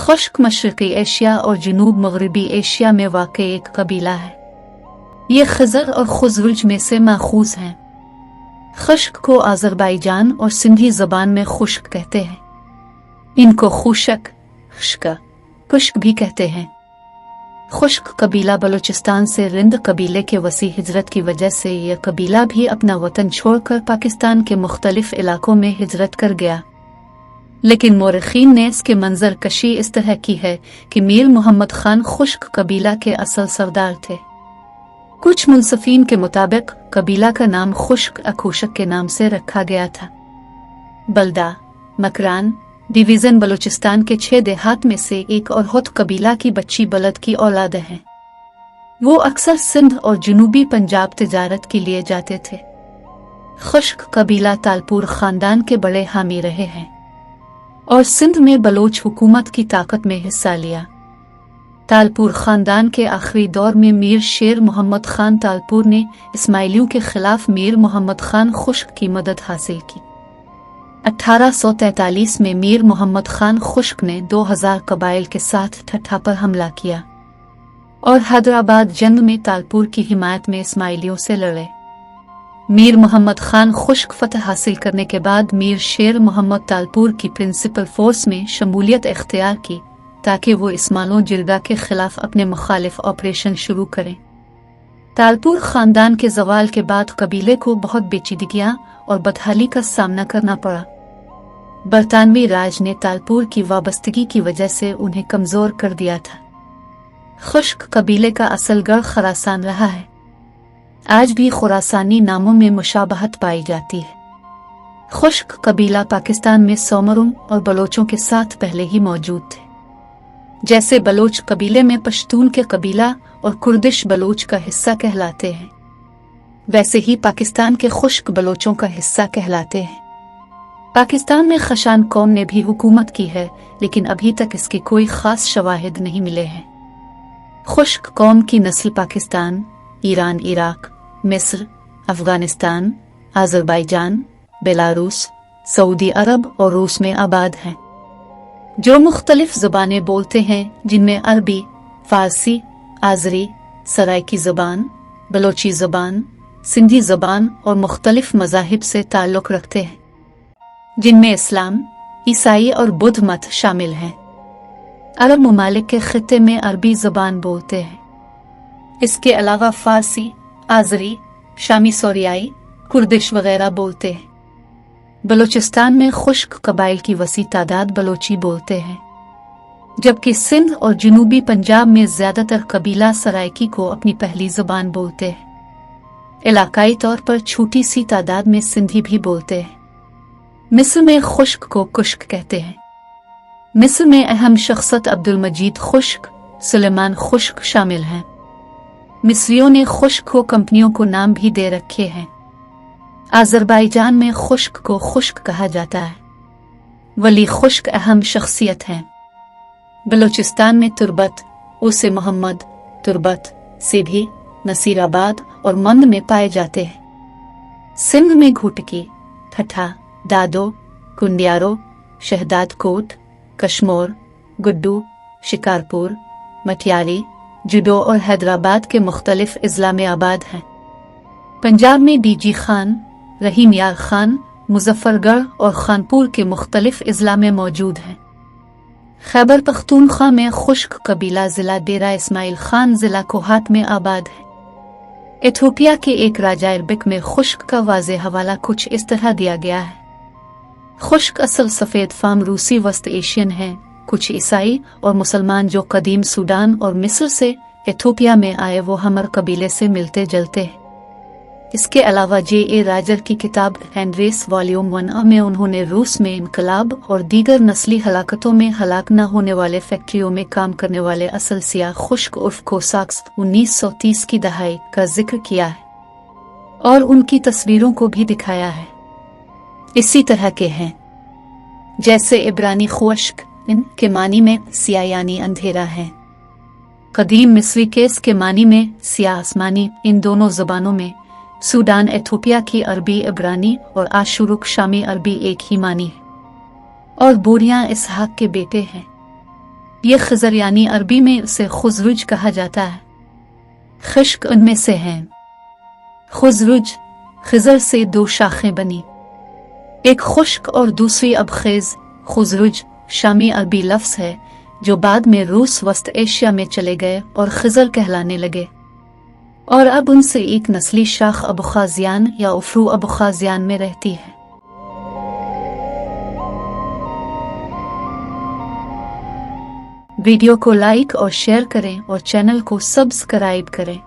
खुश्क मशरक़ी एशिया और जनूब मगरबी एशिया में वाक़ एक कबीला है। ये खज़र और खुज़रुज में से माखूज़ हैं। खुश्क को आज़रबाईजान और सिंधी ज़बान में खुश्क कहते हैं। इनको खुशक, खुश्क, खुश्क भी कहते हैं। खुश्क कबीला बलूचिस्तान से रिंद कबीले के वसी हिजरत की वजह से यह कबीला भी अपना वतन छोड़कर पाकिस्तान के मुख्तलिफ इलाकों में हिजरत कर गया। लेकिन मोरखीन ने इसके मंजर कशी इस तरह की है कि मीर मोहम्मद खान खुश्क कबीला के असल सरदार थे। कुछ मुनसफीन के मुताबिक कबीला का नाम खुश्क अखुशक के नाम से रखा गया था। बल्दा मकरान डिवीज़न बलूचिस्तान के 6 देहात में से एक और हुत कबीला की बच्ची बलद की औलाद हैं। वो अक्सर सिंध और जनूबी पंजाब तिजारत के लिए जाते थे। खुश्क कबीला तालपुर खानदान के बड़े हामी रहे हैं और सिंध में बलोच हुकूमत की ताकत में हिस्सा लिया। तालपुर खानदान के आखिरी दौर में मीर शेर मोहम्मद खान तालपुर ने इस्माइलियों के खिलाफ मीर मोहम्मद खान खुश्क की मदद हासिल की। 1843 में मीर मोहम्मद खान खुश्क ने 2000 कबाइल के साथ ठट्ठा पर हमला किया और हैदराबाद जंग में तालपुर की हिमायत में इस्माइलियों से लड़े। मीर मोहम्मद खान खुश्क फतह हासिल करने के बाद मीर शेर मोहम्मद तालपुर की प्रिंसिपल फोर्स में शमूलियत इख्तियार की ताकि वो इस्माइलों जिरगा के खिलाफ अपने मुखालिफ ऑपरेशन शुरू करें। तालपुर खानदान के जवाल के बाद कबीले को बहुत बेचीदगियां और बदहाली का सामना करना पड़ा। बरतानवी राज ने तालपुर की वाबस्तगी की वजह से उन्हें कमजोर कर दिया था। खुश्क कबीले का असल गढ़ खरासान रहा है। आज भी खुरासानी नामों में मुशाबहत पाई जाती है। खुश्क कबीला पाकिस्तान में सोमरुम और बलोचों के साथ पहले ही मौजूद थे। जैसे बलोच कबीले में पश्तून के कबीला और कुर्दिश बलोच का हिस्सा कहलाते हैं, वैसे ही पाकिस्तान के खुश्क बलोचों का हिस्सा कहलाते हैं। पाकिस्तान में खशान कौम ने भी हुकूमत की है, लेकिन अभी तक इसके कोई खास शवाहिद नहीं मिले हैं। खुश्क कौम की नस्ल पाकिस्तान, ईरान, इराक, मिस्र, अफगानिस्तान, आज़रबाईजान, बेलारूस, सऊदी अरब और रूस में आबाद हैं, जो मुख्तलिफ ज़बानें बोलते हैं, जिनमें अरबी, फ़ारसी, आज़री, सराइकी ज़बान, बलोची ज़बान, सिंधी ज़बान और मुख्तलिफ मज़ाहिब से ताल्लुक़ रखते हैं, जिनमें इस्लाम, ईसाई और बुद्ध मत शामिल हैं। अरब ममालिक के खित्ते में अरबी ज़बान बोलते हैं। इसके अलावा फ़ारसी, आज़री, शामी सोरियाई, कुर्दिश वगैरह बोलते हैं। बलूचिस्तान में खुश्क कबाइल की वसी तादाद बलोची बोलते हैं, जबकि सिंध और जनूबी पंजाब में ज़्यादातर कबीला सराइकी को अपनी पहली ज़बान बोलते हैं। इलाकाई तौर पर छोटी सी तादाद में सिंधी भी बोलते हैं। मिस्र में खुश्क को कुश्क कहते हैं। मिस्र में अहम शख्सियत अब्दुल मजीद खुश्क, सुलेमान खुश्क शामिल हैं। मिस्रियों ने खुश्क को कंपनियों को नाम भी दे रखे हैं। आज़रबाईजान में खुश्क को खुश्क कहा जाता है। वली खुश्क अहम शख्सियत हैं। बलूचिस्तान में तुर्बत, उसे मोहम्मद, तुर्बत, सिभी, नसीराबाद और मंद में पाए जाते हैं। सिंध में घुटकी, ठठा, दादो, कुंडियारो, शहदाद कोट, कश्मोर, गुड्डू, शिकारपुर, मटियाली, जुडो और हैदराबाद के मुख्तलिफ अज़ला में आबाद हैं। पंजाब में डीजी खान, रहीम यार खान, मुजफ्फरगढ़ और खानपुर के मुख्तलिफ अज़ला में मौजूद हैं। खैबर पख्तूनख्वा में खुश्क कबीला ज़िला डेरा इस्माइल खान ज़िला कोहाट में आबाद है। इथोपिया के एक राजा अरबिक में खुश्क का वाज़े हवाला कुछ इस तरह दिया गया है। खुश्क असल सफ़ेद फाम रूसी वस्त एशियन हैं, कुछ ईसाई और मुसलमान जो कदीम सूडान और मिस्र से इथोपिया में आए वो हमर कबीले से मिलते जुलते हैं। इसके अलावा J.A. राजर की किताब हैंड्रेस वॉल्यूम 1 में उन्होंने रूस में इनकलाब और दीगर नस्ली हलाकतों में हलाक न होने वाले फैक्ट्रियों में काम करने वाले असल सियाह खुश्क उर्फ कोसाक्स 1930 की दहाई का जिक्र किया है और उनकी तस्वीरों को भी दिखाया है। इसी तरह के हैं जैसे इब्रानी खुश्क, इनके मानी में सिया यानी अंधेरा है। कदीम मिस्री केस के मानी में सिया आसमानी। इन दोनों ज़बानों में सूडान एथोपिया की अरबी इब्रानी और आशुरुक शामी अरबी एक ही मानी है और बोरियां इसहाक के बेटे हैं। یہ خضر یعنی عربی میں اسے خزرج کہا جاتا ہے۔ خشک ان میں سے ہیں۔ خزرج، خضر سے دو شاخیں بنی، ایک خشک اور دوسری ابخیز۔ خزرج شامی عربی لفظ ہے جو بعد میں روس وسط ایشیا میں چلے گئے اور خضر کہلانے لگے، اور اب ان سے ایک نسلی شاخ ابوخازیان یا افرو ابوخازیان میں رہتی ہے۔ ویڈیو کو لائک اور شیئر کریں اور چینل کو سبسکرائب کریں۔